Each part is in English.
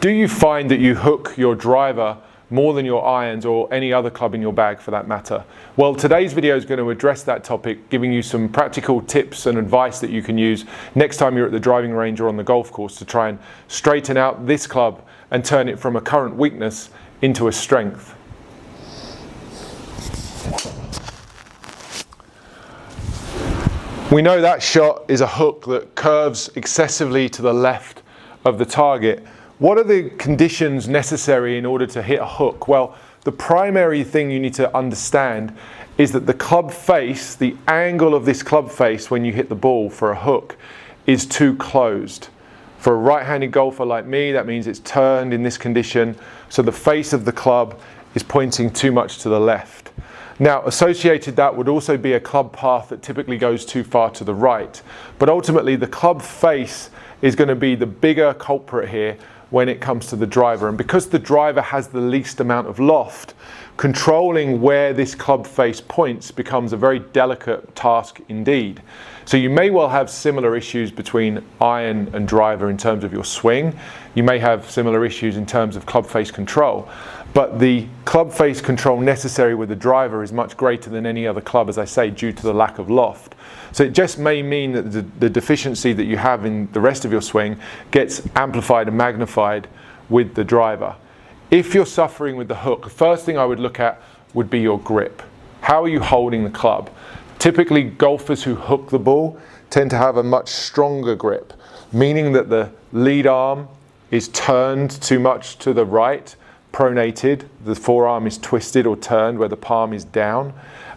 Do you find that you hook your driver more than your irons or any other club in your bag for that matter? Well, today's video is going to address that topic, giving you some practical tips and advice that you can use next time you're at the driving range or on the golf course to try and straighten out this club and turn it from a current weakness into a strength. We know that shot is a hook that curves excessively to the left of the target. What are the conditions necessary in order to hit a hook? Well, the primary thing you need to understand is that the club face, the angle of this club face when you hit the ball for a hook, is too closed. For a right-handed golfer like me, that means it's turned in this condition, so the face of the club is pointing too much to the left. Now, associated that would also be a club path that typically goes too far to the right. But ultimately, the club face is going to be the bigger culprit here when it comes to the driver. And because the driver has the least amount of loft, controlling where this club face points becomes a very delicate task indeed. So you may well have similar issues between iron and driver in terms of your swing. You may have similar issues in terms of club face control. But the club face control necessary with the driver is much greater than any other club, as I say, due to the lack of loft. So it just may mean that the deficiency that you have in the rest of your swing gets amplified and magnified with the driver. If you're suffering with the hook, the first thing I would look at would be your grip. How are you holding the club? Typically, golfers who hook the ball tend to have a much stronger grip, meaning that the lead arm is turned too much to the right, pronated, the forearm is twisted or turned where the palm is down,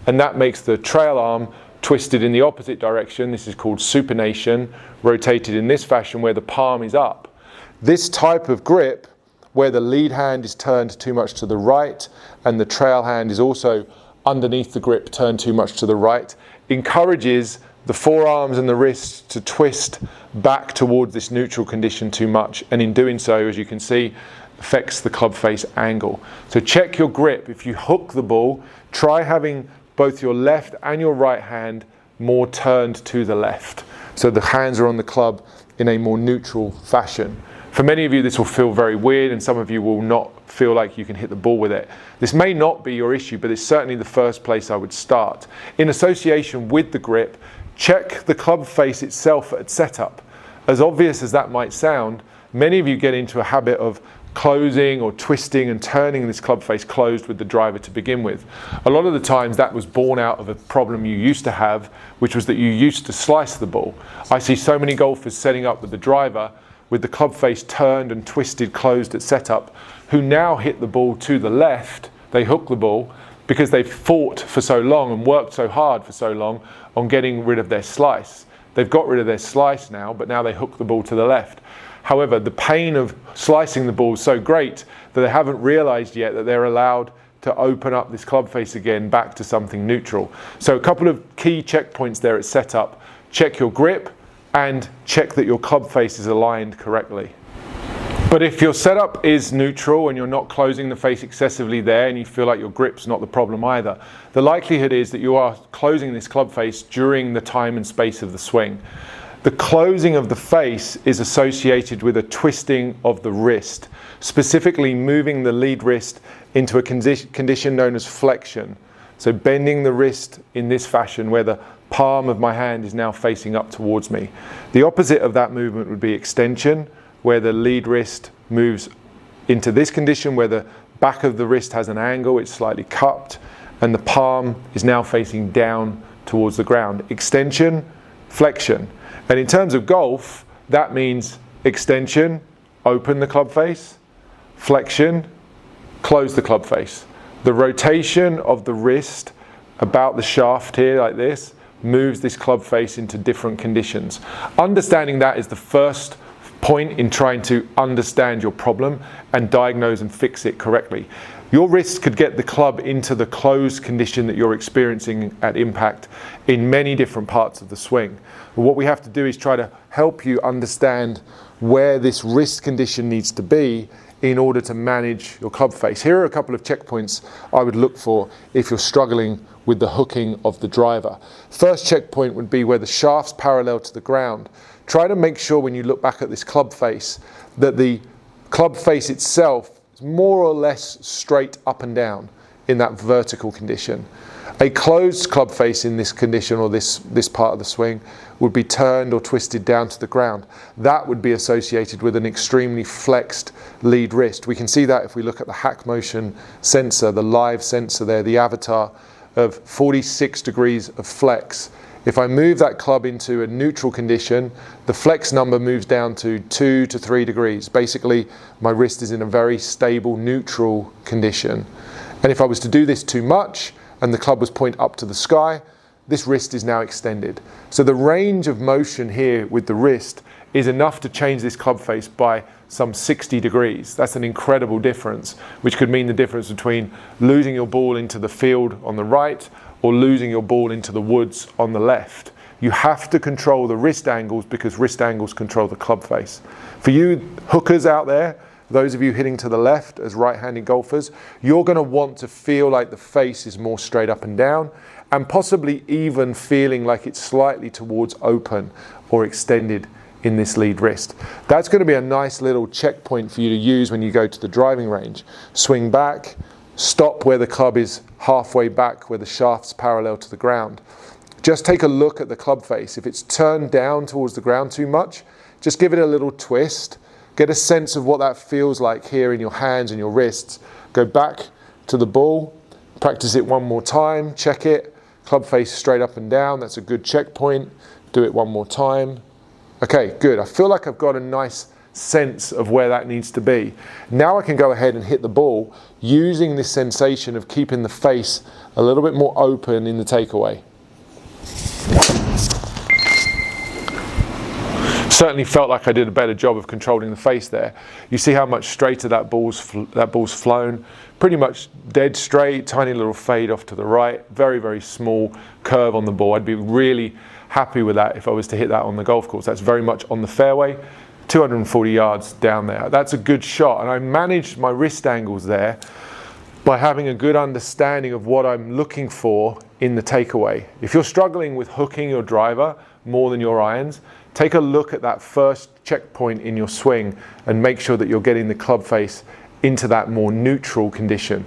and that makes the trail arm twisted in the opposite direction. This is called supination, rotated in this fashion where the palm is up. This type of grip, where the lead hand is turned too much to the right and the trail hand is also underneath the grip turned too much to the right, encourages the forearms and the wrists to twist back towards this neutral condition too much, and in doing so, as you can see, affects the club face angle. So check your grip. If you hook the ball, try having both your left and your right hand more turned to the left. So the hands are on the club in a more neutral fashion. For many of you, this will feel very weird, and some of you will not feel like you can hit the ball with it. This may not be your issue, but it's certainly the first place I would start. In association with the grip, check the club face itself at setup. As obvious as that might sound, many of you get into a habit of closing or twisting and turning this club face closed with the driver to begin with. A lot of the times that was born out of a problem you used to have, which was that you used to slice the ball. I see so many golfers setting up with the driver with the club face turned and twisted closed at setup, who now hit the ball to the left. They hook the ball because they've fought for so long and worked so hard for so long on getting rid of their slice. They've got rid of their slice now, but now they hook the ball to the left. However, the pain of slicing the ball is so great that they haven't realized yet that they're allowed to open up this club face again back to something neutral. So a couple of key checkpoints there at setup. Check your grip and check that your club face is aligned correctly. But if your setup is neutral and you're not closing the face excessively there and you feel like your grip's not the problem either, the likelihood is that you are closing this club face during the time and space of the swing. The closing of the face is associated with a twisting of the wrist, specifically moving the lead wrist into a condition known as flexion. So bending the wrist in this fashion where the palm of my hand is now facing up towards me. The opposite of that movement would be extension, where the lead wrist moves into this condition where the back of the wrist has an angle, it's slightly cupped, and the palm is now facing down towards the ground. Extension, flexion. And in terms of golf, that means extension, open the club face, flexion, close the club face. The rotation of the wrist about the shaft here like this moves this club face into different conditions. Understanding that is the first point in trying to understand your problem and diagnose and fix it correctly. Your wrist could get the club into the closed condition that you're experiencing at impact in many different parts of the swing. But what we have to do is try to help you understand where this wrist condition needs to be in order to manage your club face. Here are a couple of checkpoints I would look for if you're struggling with the hooking of the driver. First checkpoint would be where the shaft's parallel to the ground. Try to make sure when you look back at this club face that the club face itself is more or less straight up and down in that vertical condition. A closed club face in this condition, or this part of the swing, would be turned or twisted down to the ground. That would be associated with an extremely flexed lead wrist. We can see that if we look at the hack motion sensor, the live sensor there, the avatar of 46 degrees of flex. If I move that club into a neutral condition, the flex number moves down to 2 to 3 degrees. Basically, my wrist is in a very stable, neutral condition. And if I was to do this too much, and the club was point up to the sky, this wrist is now extended. So the range of motion here with the wrist is enough to change this club face by some 60 degrees. That's an incredible difference, which could mean the difference between losing your ball into the field on the right or losing your ball into the woods on the left. You have to control the wrist angles because wrist angles control the club face. For you hookers out there, those of you hitting to the left as right-handed golfers, you're going to want to feel like the face is more straight up and down, and possibly even feeling like it's slightly towards open or extended in this lead wrist. That's going to be a nice little checkpoint for you to use when you go to the driving range. Swing back, stop where the club is halfway back, where the shaft's parallel to the ground. Just take a look at the club face. If it's turned down towards the ground too much, just give it a little twist. Get a sense of what that feels like here in your hands and your wrists. Go back to the ball, practice it one more time, check it. Club face straight up and down, that's a good checkpoint. Do it one more time. Okay, good. I feel like I've got a nice sense of where that needs to be. Now I can go ahead and hit the ball using this sensation of keeping the face a little bit more open in the takeaway. Certainly felt like I did a better job of controlling the face there. You see how much straighter that ball's flown. Pretty much dead straight, tiny little fade off to the right. Very, very small curve on the ball. I'd be really happy with that if I was to hit that on the golf course. That's very much on the fairway, 240 yards down there. That's a good shot. And I managed my wrist angles there by having a good understanding of what I'm looking for in the takeaway. If you're struggling with hooking your driver more than your irons, take a look at that first checkpoint in your swing and make sure that you're getting the club face into that more neutral condition.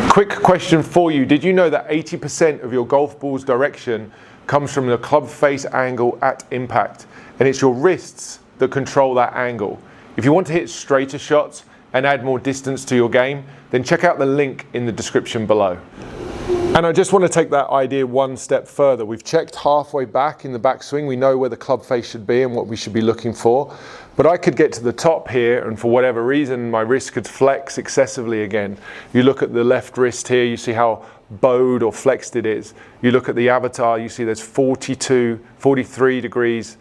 Quick question for you. Did you know that 80% of your golf ball's direction comes from the club face angle at impact? And it's your wrists that control that angle. If you want to hit straighter shots and add more distance to your game, then check out the link in the description below. And I just want to take that idea one step further. We've checked halfway back in the backswing. We know where the club face should be and what we should be looking for. But I could get to the top here, and for whatever reason, my wrist could flex excessively again. You look at the left wrist here, you see how bowed or flexed it is. You look at the avatar, you see there's 42, 43 degrees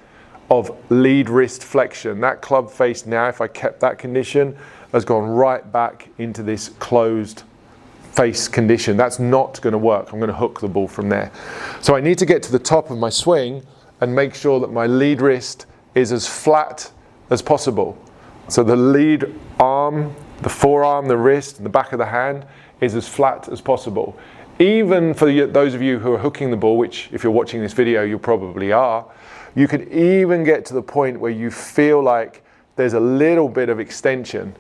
of lead wrist flexion. That club face now, if I kept that condition, has gone right back into this closed face condition. That's not going to work. I'm going to hook the ball from there. So I need to get to the top of my swing and make sure that my lead wrist is as flat as possible. So the lead arm, the forearm, the wrist, and the back of the hand is as flat as possible. Even for those of you who are hooking the ball, which if you're watching this video, you probably are, you could even get to the point where you feel like there's a little bit of extension.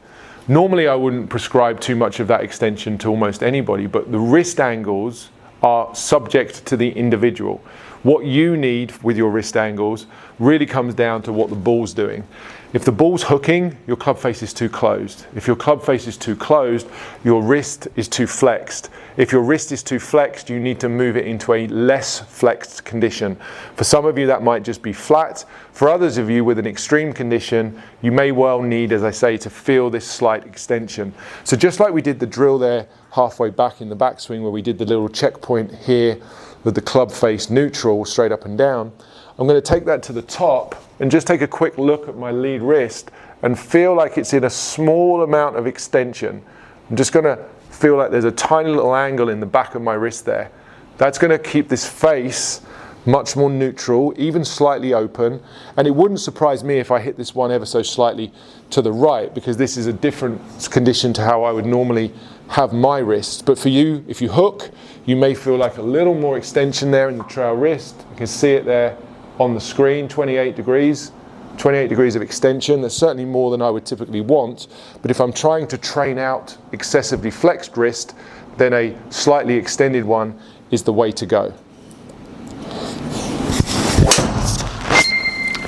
Normally I wouldn't prescribe too much of that extension to almost anybody, but the wrist angles are subject to the individual. What you need with your wrist angles really comes down to what the ball's doing. If the ball's hooking, your club face is too closed. If your club face is too closed, your wrist is too flexed. If your wrist is too flexed, you need to move it into a less flexed condition. For some of you, that might just be flat. For others of you with an extreme condition, you may well need, as I say, to feel this slight extension. So just like we did the drill there halfway back in the backswing where we did the little checkpoint here with the club face neutral, straight up and down, I'm going to take that to the top and just take a quick look at my lead wrist and feel like it's in a small amount of extension. I'm just going to feel like there's a tiny little angle in the back of my wrist there. That's going to keep this face much more neutral, even slightly open. And it wouldn't surprise me if I hit this one ever so slightly to the right, because this is a different condition to how I would normally have my wrist. But for you, if you hook, you may feel like a little more extension there in the trail wrist. You can see it there on the screen, 28 degrees. 28 degrees of extension. That's certainly more than I would typically want, but if I'm trying to train out excessively flexed wrist, then a slightly extended one is the way to go.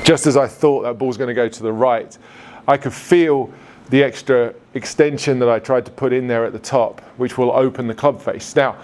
Just as I thought that ball's going to go to the right, I could feel the extra extension that I tried to put in there at the top, which will open the club face. Now,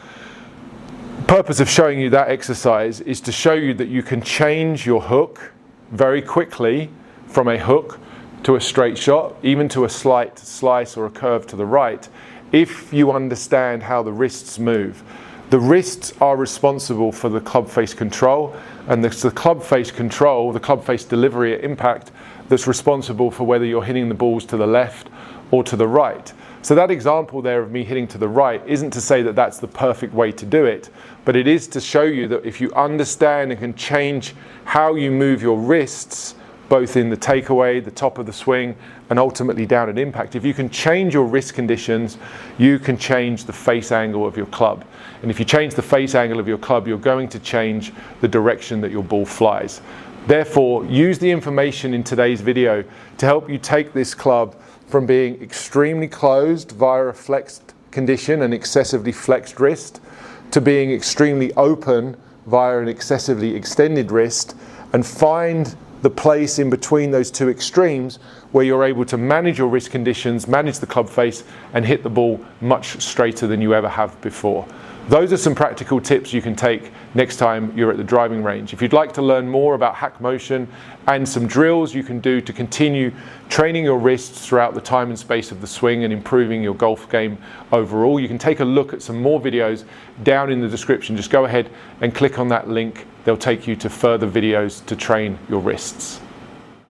the purpose of showing you that exercise is to show you that you can change your hook very quickly from a hook to a straight shot, even to a slight slice or a curve to the right, if you understand how the wrists move. The wrists are responsible for the club face control, and it's the club face control, the club face delivery at impact, that's responsible for whether you're hitting the balls to the left or to the right. So that example there of me hitting to the right isn't to say that that's the perfect way to do it, but it is to show you that if you understand and can change how you move your wrists, both in the takeaway, the top of the swing, and ultimately down at impact, if you can change your wrist conditions, you can change the face angle of your club. And if you change the face angle of your club, you're going to change the direction that your ball flies. Therefore, use the information in today's video to help you take this club from being extremely closed via a flexed condition, an excessively flexed wrist, to being extremely open via an excessively extended wrist, and find the place in between those two extremes where you're able to manage your wrist conditions, manage the club face, and hit the ball much straighter than you ever have before. Those are some practical tips you can take next time you're at the driving range. If you'd like to learn more about hack motion and some drills you can do to continue training your wrists throughout the time and space of the swing and improving your golf game overall, you can take a look at some more videos down in the description. Just go ahead and click on that link. They'll take you to further videos to train your wrists.